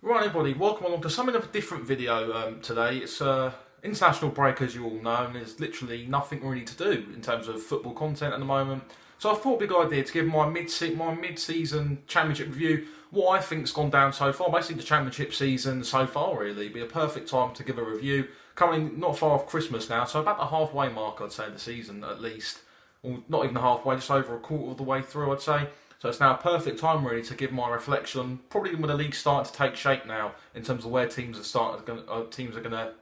Right, everybody, welcome along to something of a different video today. It's international break, as you all know, and there's literally nothing really to do in terms of football content at the moment. So I thought a big idea to give my mid-season championship review, what I think's gone down so far, basically the championship season so far. Really, be a perfect time to give a review. Coming not far off Christmas now, so about the halfway mark, I'd say, the season at least. Well, not even halfway, just over a quarter of the way through, I'd say. So it's now a perfect time really to give my reflection, probably when the league's starting to take shape now in terms of where teams are going to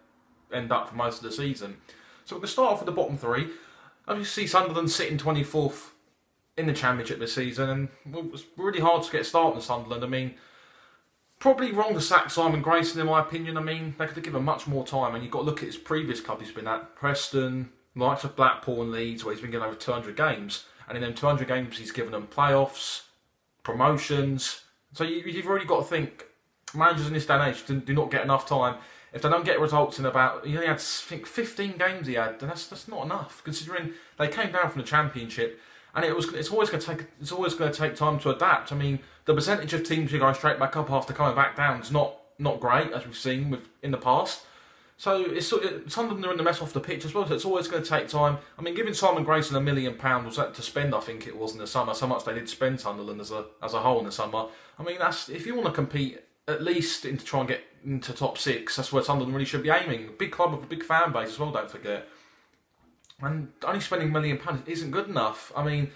end up for most of the season. So we're going to start off with the bottom three. As you see, Sunderland sitting 24th in the Championship this season, and it was really hard to get started in Sunderland. I mean, probably wrong to sack Simon Grayson in my opinion. I mean, they could have given him much more time, and you've got to look at his previous club he's been at, Preston, likes of Blackpool and Leeds, where he's been getting over 200 games. And in them 200 games, he's given them playoffs, promotions. So you've already got to think, managers in this day and age do not get enough time. If they don't get results in about, he only had, I think, 15 games he had, then that's not enough, considering they came down from the Championship. And it's always going to take time to adapt. I mean, the percentage of teams who go straight back up after coming back down is not great, as we've seen in the past. So Sunderland are in the mess off the pitch as well, so it's always going to take time. I mean, giving Simon Grayson £1 million was that to spend, I think it was in the summer, so much they did spend Sunderland as a whole in the summer. I mean, that's if you want to compete at least to try and get into top six, that's where Sunderland really should be aiming. Big club with a big fan base as well, don't forget. And only spending £1 million isn't good enough. I mean,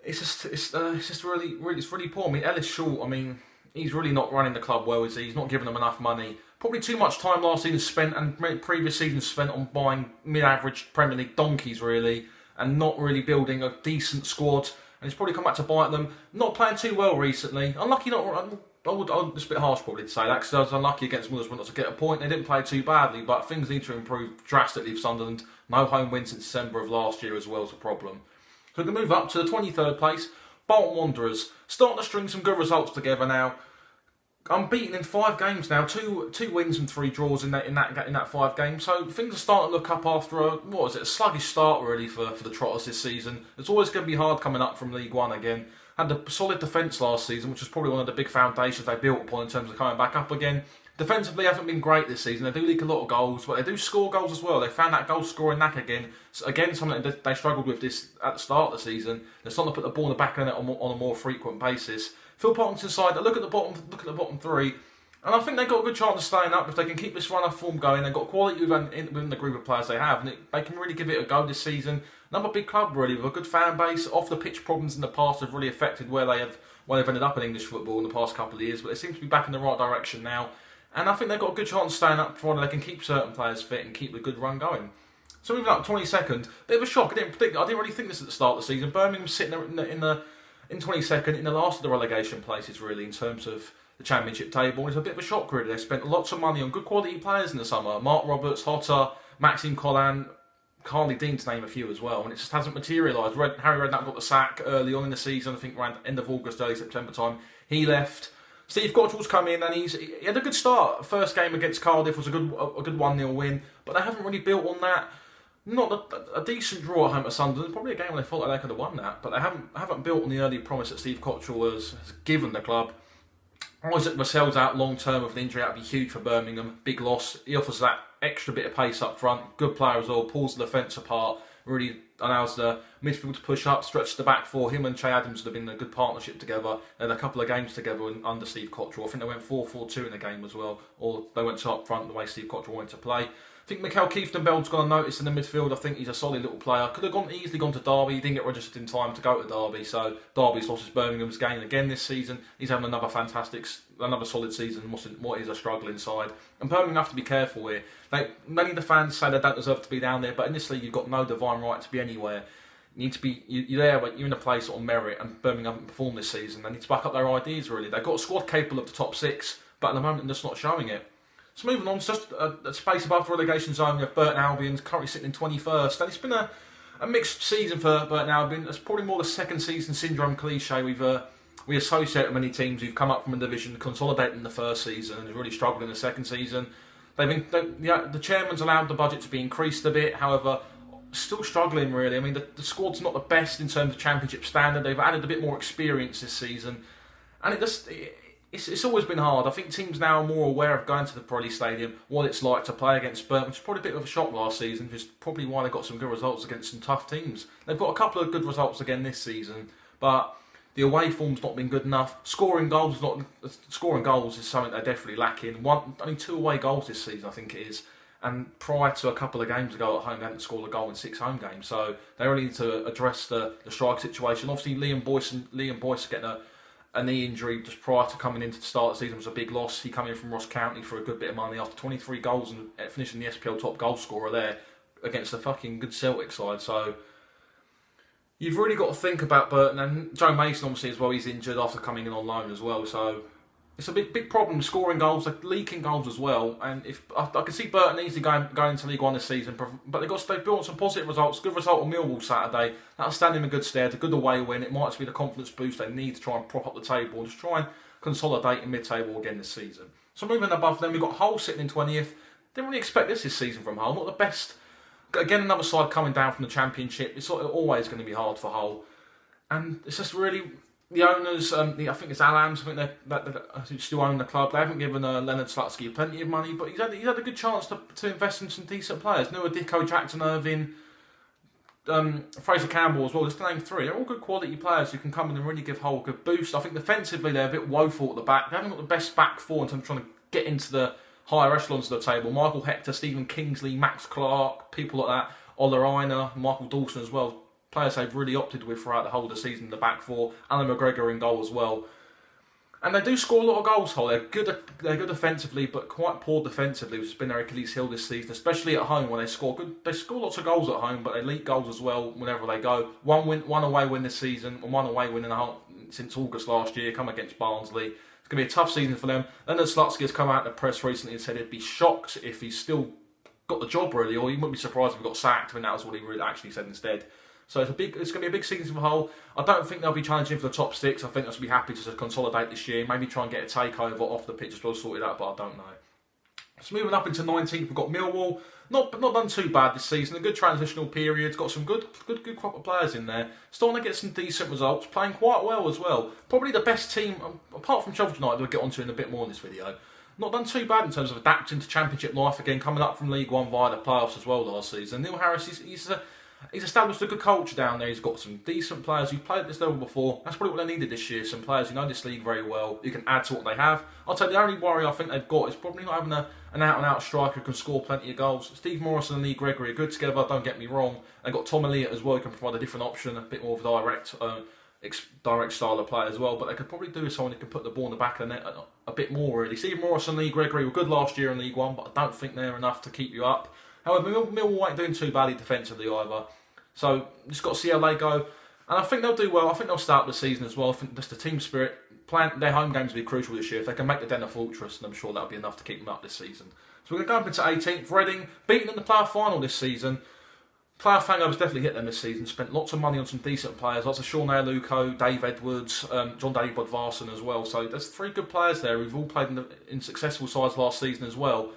it's just really poor. I mean, Ellis Short, I mean, he's really not running the club well, is he? He's not giving them enough money. Probably too much time last season spent and previous seasons spent on buying mid-average Premier League donkeys, really, and not really building a decent squad. And he's probably come back to bite them. Not playing too well recently. Unlucky not. It's a bit harsh probably to say that, because I was unlucky against Middlesbrough not to get a point. They didn't play too badly, but things need to improve drastically for Sunderland. No home win since December of last year as well is a problem. So we're going to move up to the 23rd place. Bolton Wanderers starting to string some good results together now. Unbeaten in 5 games now, two wins and 3 draws in that 5 games. So things are starting to look up after a sluggish start really for the Trotters this season. It's always going to be hard coming up from League One again. Had a solid defence last season, which was probably one of the big foundations they built upon in terms of coming back up again. Defensively, haven't been great this season. They do leak a lot of goals, but they do score goals as well. They found that goal scoring knack again. So again, something that they struggled with this at the start of the season. They're starting to put the ball in the back of the net on a more frequent basis. Phil Parkinson's side, look at the bottom 3, and I think they've got a good chance of staying up if they can keep this run of form going. They've got quality within the group of players they have, and they can really give it a go this season. Another big club really with a good fan base. Off the pitch problems in the past have really affected where they've ended up in English football in the past couple of years, but they seem to be back in the right direction now. And I think they've got a good chance of staying up provided they can keep certain players fit and keep a good run going. So moving up 22nd, bit of a shock. I didn't really think this at the start of the season. Birmingham sitting in 22nd, in the last of the relegation places really in terms of the Championship table. It's a bit of a shock really. They spent lots of money on good quality players in the summer. Mark Roberts, Hotter, Maxime Collan, Carly Dean to name a few as well, and it just hasn't materialised. Harry Redknapp got the sack early on in the season, I think around end of August, early September time. He left. Steve Cottrell's come in and he had a good start. First game against Cardiff was a good 1-0 win, but they haven't really built on that. Not a decent draw at home at Sunderland. Probably a game where they thought they could have won that, but they haven't built on the early promise that Steve Cottrell has given the club. Isaac Vassell's out long term with an injury. That'd be huge for Birmingham. Big loss. He offers that extra bit of pace up front. Good player as well. Pulls the defence apart. Really allows the midfield to push up, stretch the back four. Him and Che Adams have been a good partnership together. They had a couple of games together under Steve Cottrell. I think they went 4-4-2 in the game as well, or they went up front the way Steve Cottrell wanted to play. I think Mikel Kieftenbeld's got a notice in the midfield. I think he's a solid little player. Could have easily gone to Derby. He didn't get registered in time to go to Derby, so Derby's lost his Birmingham's gain again this season. He's having another solid season. What is a struggling side, and Birmingham have to be careful here. Many of the fans say they don't deserve to be down there, but in this league you've got no divine right to be anywhere. You need to be you're there, but you're in a place on merit, and Birmingham haven't performed this season. They need to back up their ideas. Really, they've got a squad capable of the top 6, but at the moment they're just not showing it. So moving on, just a space above the relegation zone, we have Burton Albion currently sitting in 21st. And it's been a mixed season for Burton Albion. It's probably more the second season syndrome cliche we associate with many teams who've come up from a division, consolidating the first season and really struggled in the second season. The chairman's allowed the budget to be increased a bit, however, still struggling really. I mean, the squad's not the best in terms of Championship standard. They've added a bit more experience this season, and it's always been hard. I think teams now are more aware of going to the Brolly Stadium, what it's like to play against Burton, which is probably a bit of a shock last season, which is probably why they got some good results against some tough teams. They've got a couple of good results again this season, but the away form's not been good enough. Scoring goals is something they're definitely lacking. Only 2 away goals this season, I think it is. And prior to a couple of games ago at home, they hadn't scored a goal in 6 home games. So they really need to address the strike situation. Obviously, Liam Boyce getting a knee injury just prior to coming into the start of the season was a big loss. He came in from Ross County for a good bit of money after 23 goals and finishing the SPL top goal scorer there against a fucking good Celtic side. So you've really got to think about Burton, and Joe Mason obviously as well. He's injured after coming in on loan as well. So it's a big problem scoring goals, like leaking goals as well. And if I can see Burton easily going into League One this season, but they've built some positive results. Good result on Millwall Saturday. That'll stand them in good stead. A good away win. It might just be the confidence boost they need to try and prop up the table and just try and consolidate in mid-table again this season. So moving above them, we've got Hull sitting in 20th. Didn't really expect this season from Hull. Not the best. Again, another side coming down from the Championship. It's always going to be hard for Hull, and it's just really. The owners, I think it's Alams, I think who still own the club. They haven't given Leonard Slutsky plenty of money, but he's had a good chance to invest in some decent players. Noah Dicko, Jackson Irvine, Fraser Campbell as well, just to name 3. They're all good quality players who can come in and really give Hull a good boost. I think defensively they're a bit woeful at the back. They haven't got the best back four in terms of trying to get into the higher echelons of the table. Michael Hector, Stephen Kingsley, Max Clark, people like that. Ola Aina, Michael Dawson as well. Players they've really opted with throughout the whole of the season in the back four. Alan McGregor in goal as well. And they do score a lot of goals, Hull. They're good offensively, but quite poor defensively, which has been their Achilles heel this season, especially at home when they score lots of goals at home, but they leak goals as well whenever they go. One away win this season, and one away win since August last year, come against Barnsley. It's going to be a tough season for them. Leonard Slutsky has come out in the press recently and said he'd be shocked if he's still got the job really, or he wouldn't be surprised if he got sacked, and that was what he really actually said instead. So it's going to be a big season for Hull. I don't think they'll be challenging for the top 6. I think they'll be happy to consolidate this year. Maybe try and get a takeover off the pitch as well sorted out, but I don't know. So moving up into 19th, we've got Millwall. Not done too bad this season. A good transitional period. Got some good crop of players in there. Starting to get some decent results. Playing quite well as well. Probably the best team, apart from Sheffield United, we'll get onto in a bit more in this video. Not done too bad in terms of adapting to Championship life again. Coming up from League One via the playoffs as well last season. Neil Harris, he's established a good culture down there. He's got some decent players who've played at this level before. That's probably what they needed this year. Some players who know this league very well, who can add to what they have. I'll tell you, the only worry I think they've got is probably not having an out-and-out striker who can score plenty of goals. Steve Morrison and Lee Gregory are good together, don't get me wrong. They've got Tom Elliott as well, who can provide a different option, a bit more of a direct style of play as well. But they could probably do with someone who can put the ball in the back of the net a bit more, really. Steve Morrison and Lee Gregory were good last year in League One, but I don't think they're enough to keep you up. However, Millwall ain't doing too badly defensively either. So, just got to see how they go. And I think they'll do well. I think they'll start the season as well. I think just the team spirit. Their home games will be crucial this year. If they can make the Den a fortress, then I'm sure that'll be enough to keep them up this season. So we're going to go up into 18th. Reading, beaten in the playoff final this season. Playoff hangovers definitely hit them this season. Spent lots of money on some decent players. Lots of Sean Aluko, Dave Edwards, John Daly Bodvarsson as well. So there's 3 good players there who've all played in successful sides last season as well.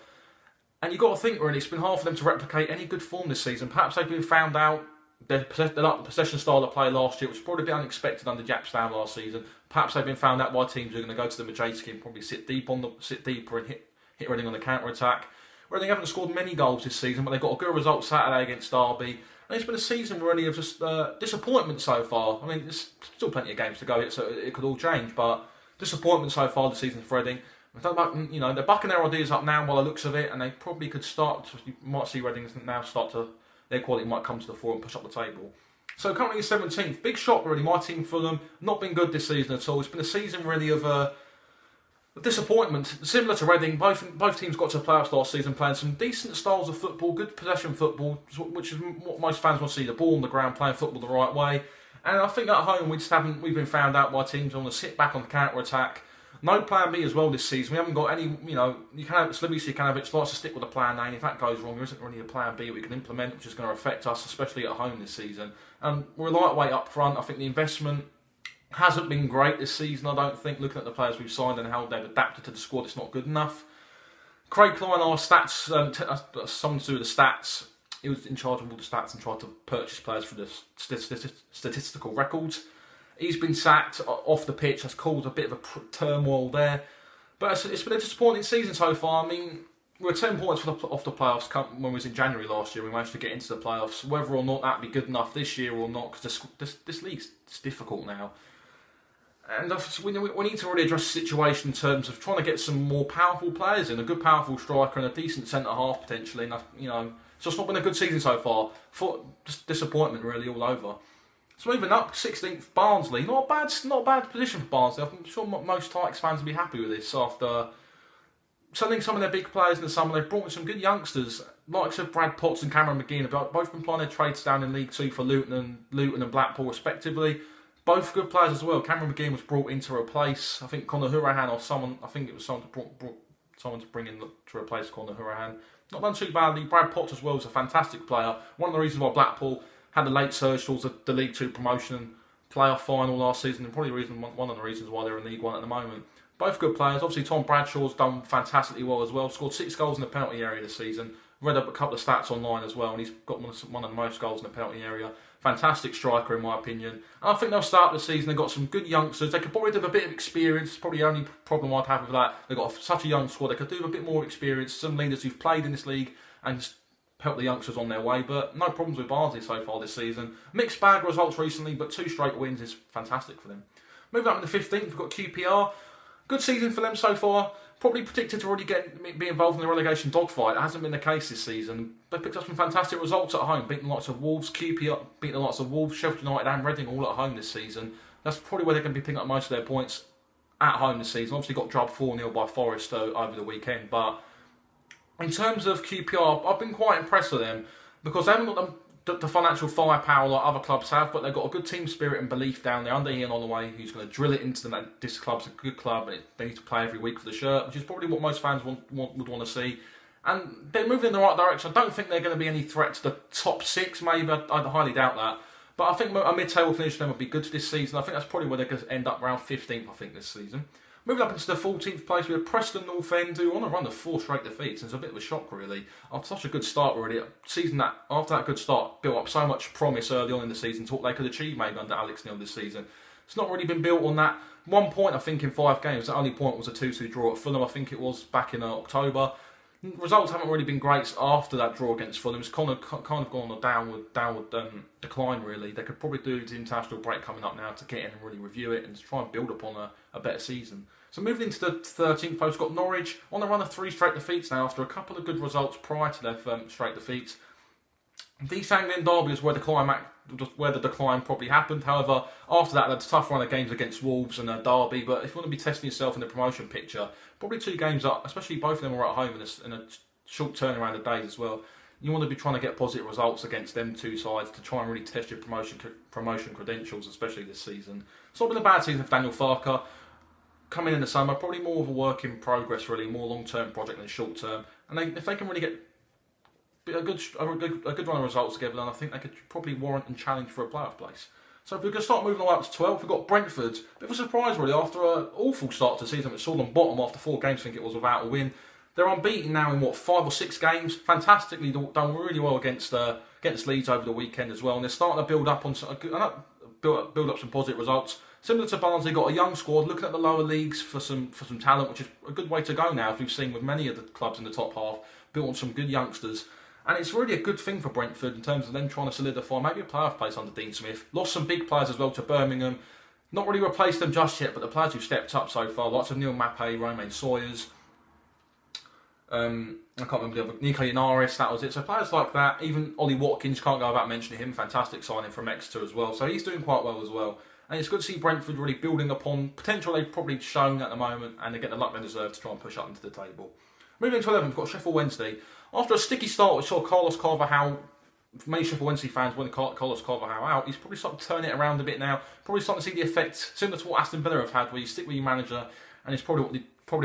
And you've got to think, really, it's been hard for them to replicate any good form this season. Perhaps they've been found out. They're like the possession style of play last year, which was probably a bit unexpected under Jaap Stam last season. Perhaps they've been found out by teams who are going to go to the Majeski and probably sit deeper and hit Reading on the counter attack. Reading haven't scored many goals this season, but they got a good result Saturday against Derby. And it's been a season really of just disappointment so far. I mean, there's still plenty of games to go yet, so it could all change. But disappointment so far this season for Reading. They're bucking their ideas up now by the looks of it, and they probably could start. You might see Reading now start to. Their quality might come to the fore and push up the table. So currently 17th. Big shock really. My team Fulham, not been good this season at all. It's been a season really of disappointment. Similar to Reading, both teams got to playoffs last season playing some decent styles of football, good possession football, which is what most fans want to see, the ball on the ground, playing football the right way. And I think at home we've been found out by teams who want to sit back on the counter-attack. No plan B as well this season. We haven't got any, Slavica Jokanovic likes to stick with a plan A, and if that goes wrong, there isn't really a plan B we can implement, which is going to affect us, especially at home this season. And we're a lightweight up front. I think the investment hasn't been great this season, I don't think. Looking at the players we've signed and how they've adapted to the squad, it's not good enough. Craig Klein, our stats, something to do with the stats. He was in charge of all the stats and tried to purchase players for the statistical records. He's been sacked off the pitch. That's caused a bit of a turmoil there. But it's been a disappointing season so far. I mean, we were 10 points off the playoffs when we was in January last year. We managed to get into the playoffs. Whether or not that'd be good enough this year or not, because this league's difficult now. And we need to really address the situation in terms of trying to get some more powerful players in, a good powerful striker and a decent centre-half potentially. And, it's just not been a good season so far. Just disappointment really all over. So moving up, 16th, Barnsley. Not a bad position for Barnsley. I'm sure most Tykes fans will be happy with this after selling some of their big players in the summer. They've brought in some good youngsters, likes of Brad Potts and Cameron McGinn. Have both been playing their trades down in League Two for Luton and Blackpool respectively. Both good players as well. Cameron McGinn was brought in to replace, I think, Conor Hourihane or someone. I think it was someone to bring in to replace Conor Hourihane. Not done too badly. Brad Potts as well is a fantastic player. One of the reasons why Blackpool had a late surge towards the League Two promotion playoff final last season, and probably one of the reasons why they're in League One at the moment. Both good players. Obviously, Tom Bradshaw's done fantastically well as well. Scored 6 goals in the penalty area this season. Read up a couple of stats online as well, and he's got one of the most goals in the penalty area. Fantastic striker, in my opinion. And I think they'll start the season. They've got some good youngsters. They could probably do a bit of experience. It's probably the only problem I'd have with that. They've got such a young squad. They could do a bit more experience. Some leaders who've played in this league and just help the youngsters on their way. But no problems with Barnsley so far this season. Mixed bag results recently, but 2 straight wins is fantastic for them. Moving up in the 15th, we've got QPR. Good season for them so far. Probably predicted to already be involved in the relegation dogfight. It hasn't been the case this season. They picked up some fantastic results at home, beating the likes of Wolves, QPR, beating the likes of Wolves, Sheffield United and Reading all at home this season. That's probably where they're going to be picking up most of their points at home this season. Obviously got drubbed 4-0 by Forest over the weekend, but in terms of QPR, I've been quite impressed with them because they haven't got the financial firepower like other clubs have, but they've got a good team spirit and belief down there under Ian Holloway, who's going to drill it into them that this club's a good club and they need to play every week for the shirt, which is probably what most fans would want to see. And they're moving in the right direction. I don't think they're going to be any threat to the top 6, maybe. I highly doubt that. But I think a mid-table finish for them would be good for this season. I think that's probably where they're going to end up around 15th, I think, this season. Moving up into the 14th place, we have Preston North End, who on a run of 4 straight defeats. It's a bit of a shock, really. After such a good start, really. After that good start, built up so much promise early on in the season to what they could achieve maybe under Alex Neil this season. It's not really been built on that. 1 point, I think, in 5 games. The only point was a 2-2 draw at Fulham, I think it was, back in October. Results haven't really been great after that draw against Fulham. It's kind of gone on a downward decline, really. They could probably do the international break coming up now to get in and really review it and to try and build upon a better season. So moving into the 13th post, got Norwich on a run of 3 straight defeats now after a couple of good results prior to their straight defeats. The East Anglian derby is where the decline probably happened. However, after that, that's a tough run of games against Wolves and Derby. But if you want to be testing yourself in the promotion picture, probably 2 games up, especially both of them were at home in a short turnaround of days as well. You want to be trying to get positive results against them 2 sides to try and really test your promotion credentials, especially this season. It's not been a bad season for Daniel Farke. Coming in the summer, probably more of a work in progress, really, more long-term project than short-term. And if they can really get a good run of results together, then I think they could probably warrant and challenge for a playoff place. So if we could start moving on up to 12, we've got Brentford. Bit of a surprise, really, after an awful start to the season, which saw them bottom after 4 games, I think it was, without a win. They're unbeaten now in, 5 or 6 games. Fantastically done really well against Leeds over the weekend as well. And they're starting to build up some positive results. Similar to Barnsley, got a young squad looking at the lower leagues for some talent, which is a good way to go now, as we've seen with many of the clubs in the top half, built on some good youngsters. And it's really a good thing for Brentford in terms of them trying to solidify maybe a playoff place under Dean Smith. Lost some big players as well to Birmingham. Not really replaced them just yet, but the players who've stepped up so far, lots of Neil Mape, Romain Sawyers, I can't remember the other, Nico Inaris, that was it. So players like that, even Ollie Watkins, can't go without mentioning him, fantastic signing from Exeter as well. So he's doing quite well as well. And it's good to see Brentford really building upon potential they've probably shown at the moment, and they get the luck they deserve to try and push up into the table. Moving to 11, we've got Sheffield Wednesday. After a sticky start, we saw Carlos Carvalhal. Many Sheffield Wednesday fans wanted Carlos Carvalhal out. He's probably starting to turn it around a bit now. Probably starting to see the effect similar to what Aston Villa have had, where you stick with your manager, and it's probably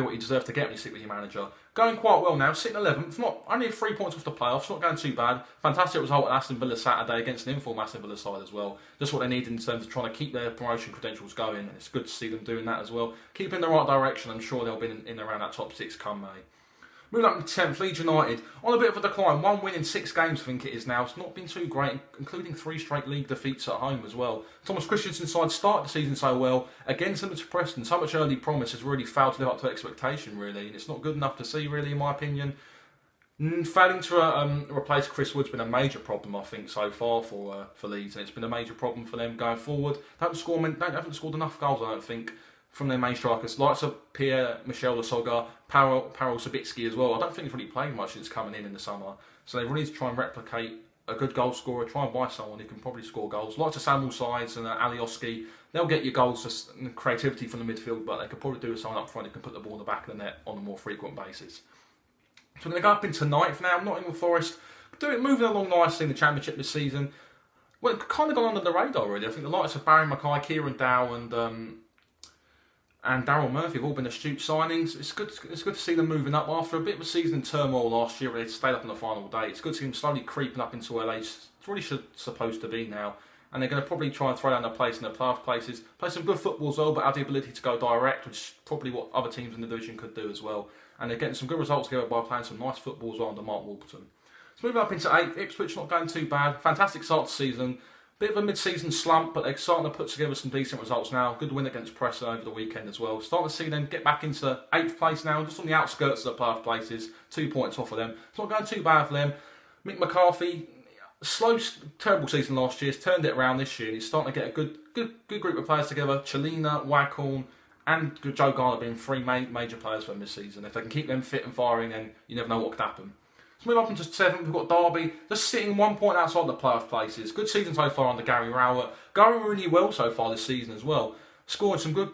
what you deserve to get when you stick with your manager. Going quite well now, sitting 11th, not only 3 points off the playoffs, not going too bad. Fantastic result at Aston Villa Saturday against an informed Aston Villa side as well. Just what they need in terms of trying to keep their promotion credentials going. And it's good to see them doing that as well. Keep in the right direction. I'm sure they'll be in around that top 6 come May. Moving up to 10th, Leeds United, on a bit of a decline. 1 win in 6 games, I think it is now. It's not been too great, including 3 straight league defeats at home as well. Thomas Christensen's side started the season so well. Against them to Preston, so much early promise has really failed to live up to expectation, really. And it's not good enough to see, really, in my opinion. Failing to replace Chris Wood's been a major problem, I think, so far for Leeds. And it's been a major problem for them going forward. They haven't scored enough goals, I don't think, from their main strikers, likes of Pierre-Michel Lasogga, Pavel Sabitsky as well. I don't think he's really played much since coming in the summer. So they really need to try and replicate a good goal scorer, try and buy someone who can probably score goals. Likes of Samuel Sides and Alioski, they'll get your goals and creativity from the midfield, but they could probably do with someone up front who can put the ball in the back of the net on a more frequent basis. So we're going to go up into 9th now, Nottingham Forest, moving along nicely in the Championship this season. Well, it's kind of gone under the radar, really. I think the likes of Barry Mackay, Kieran Dow and Daryl Murphy have all been astute signings. It's good to see them moving up after a bit of a season in turmoil last year where they stayed up on the final day. It's good to see them slowly creeping up into where they're really supposed to be now. And they're going to probably try and throw down their place in the playoff places. Play some good football as well, but have the ability to go direct, which is probably what other teams in the division could do as well. And they're getting some good results together by playing some nice football as well under Mark Warburton. So moving up into 8th, Ipswich not going too bad. Fantastic start to the season. Bit of a mid-season slump, but they're starting to put together some decent results now. Good win against Preston over the weekend as well. Starting to see them get back into 8th place now, just on the outskirts of the playoff places. 2 points off of them. It's not going too bad for them. Mick McCarthy, slow, terrible season last year. He's turned it around this year. And he's starting to get a good group of players together. Chelina, Waghorn, and Joe Garner being 3 major players for them this season. If they can keep them fit and firing, then you never know what could happen. So move up into 7th, we've got Derby, just sitting 1 point outside the playoff places. Good season so far under Gary Rowett. Going really well so far this season as well. Scoring good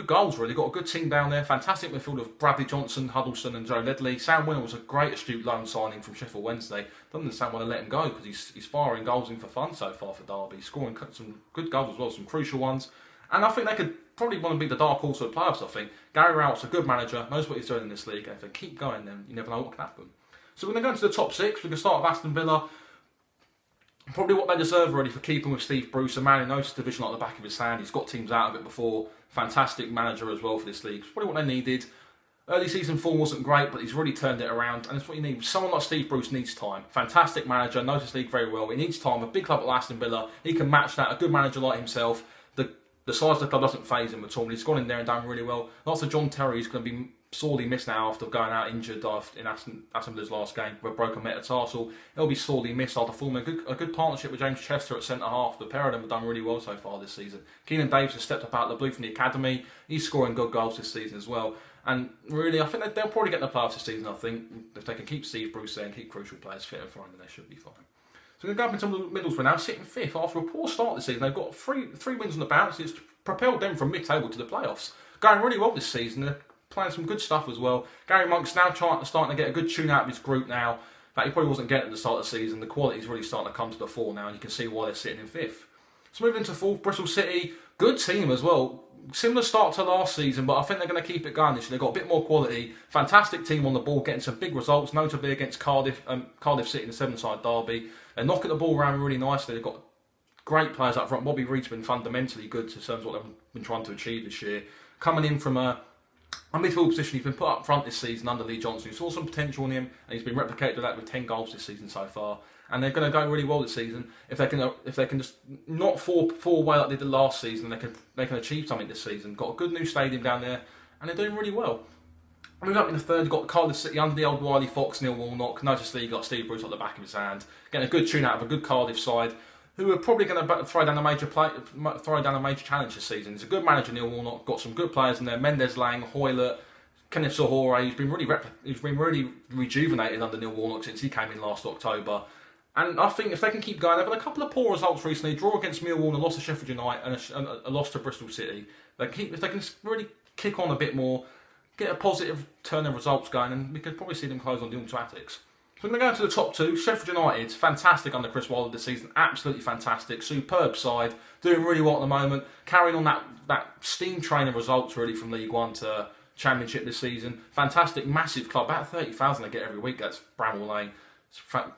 goals really. Got a good team down there. Fantastic midfield of Bradley Johnson, Huddleston and Joe Ledley. Sam Winner was a great astute loan signing from Sheffield Wednesday. Doesn't understand why they let him go because he's firing goals in for fun so far for Derby. Scoring some good goals as well, some crucial ones. And I think they could probably want to be the dark horse of the playoffs, I think. Gary Rowett's a good manager, knows what he's doing in this league, and if they keep going then you never know what can happen. So we're going to go into the top 6. We can start with Aston Villa. Probably what they deserve really for keeping with Steve Bruce, a man who knows the division like the back of his hand. He's got teams out of it before. Fantastic manager as well for this league. It's probably what they needed. Early season form wasn't great, but he's really turned it around, and it's what you need. Someone like Steve Bruce needs time. Fantastic manager, knows this league very well. He needs time. A big club like Aston Villa, he can match that. A good manager like himself. The size of the club doesn't faze him at all. He's gone in there and done really well. Lots of John Terry, who's going to be sorely missed now after going out injured in Aston Villa's last game with a broken metatarsal. He'll be sorely missed after forming a good partnership with James Chester at centre half. The pair of them have done really well so far this season. Keenan Davis has stepped up out of the blue from the academy. He's scoring good goals this season as well. And really, I think they'll probably get the playoffs this season. I think if they can keep Steve Bruce there and keep crucial players fit and fine, then they should be fine. So we're going to go up into Middlesbrough now, sitting 5th after a poor start this season. They've got three wins on the bounce. It's propelled them from mid-table to the playoffs. Going really well this season. They're playing some good stuff as well. Gary Monk's now starting to get a good tune out of his group now that he probably wasn't getting at the start of the season. The quality's really starting to come to the fore now, and you can see why they're sitting in 5th. So moving into 4th, Bristol City. Good team as well. Similar start to last season, but I think they're going to keep it going this year. They've got a bit more quality. Fantastic team on the ball, getting some big results, notably against Cardiff City in the 7-side derby. They're knocking the ball around really nicely. They've got great players up front. Bobby Reed's been fundamentally good in terms of what they've been trying to achieve this year. Coming in from a midfield position, he's been put up front this season under Lee Johnson. We saw some potential in him, and he's been replicated with that with 10 goals this season so far. And they're going to go really well this season if they can just not fall away like they did last season. They can achieve something this season. Got a good new stadium down there, and they're doing really well. Moving up in the 3rd, you've got Cardiff City under the old Wiley Fox, Neil Warnock. Notice that you got Steve Bruce at the back of his hand, getting a good tune out of a good Cardiff side, who are probably going to throw down a major challenge this season. He's a good manager, Neil Warnock. Got some good players in there: Mendes Lang, Hoylett, Kenneth Sahore. He's been really rejuvenated under Neil Warnock since he came in last October. And I think if they can keep going, they've had a couple of poor results recently. Draw against Millwall, a loss to Sheffield United, and a loss to Bristol City. If they can really kick on a bit more, get a positive turn of results going, and we could probably see them close on the automatics. So we're going to go into the top 2. Sheffield United, fantastic under Chris Wilder this season, absolutely fantastic, superb side, doing really well at the moment, carrying on that steam train of results really from League One to Championship this season. Fantastic, massive club, about 30,000 they get every week. That's Bramall Lane.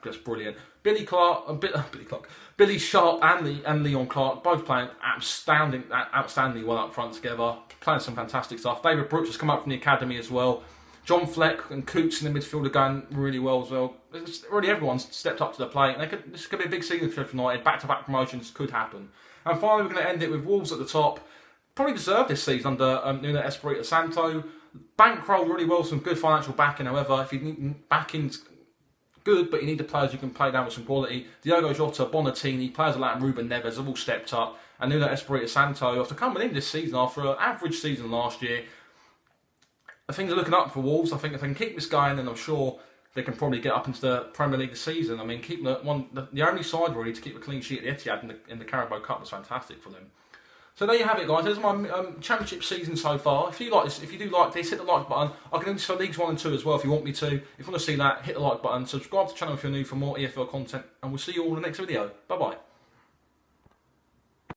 That's brilliant. Billy Sharp and Leon Clark both playing outstandingly well up front together, playing some fantastic stuff. David Brooks has come up from the academy as well. John Fleck and Coots in the midfield are going really well as well. Really, everyone's stepped up to the plate. And this could be a big season for Sheffield United. Back-to-back promotions could happen. And finally, we're going to end it with Wolves at the top. Probably deserved this season under Nuno Espirito Santo. Bankroll really well, some good financial backing. However, if you need backing's good, but you need the players who can play down with some quality. Diogo Jota, Bonatini, players like Ruben Neves have all stepped up. And Nuno Espirito Santo, after coming in this season, after an average season last year, things are looking up for Wolves. I think if they can keep this going, then I'm sure they can probably get up into the Premier League this season. I mean, keeping the only side really to keep a clean sheet at the Etihad in the Carabao Cup was fantastic for them. So there you have it, guys. There's my Championship season so far. If you do like this, hit the like button. I can do this for Leagues 1 and 2 as well if you want me to. If you want to see that, hit the like button. Subscribe to the channel if you're new for more EFL content. And we'll see you all in the next video. Bye-bye.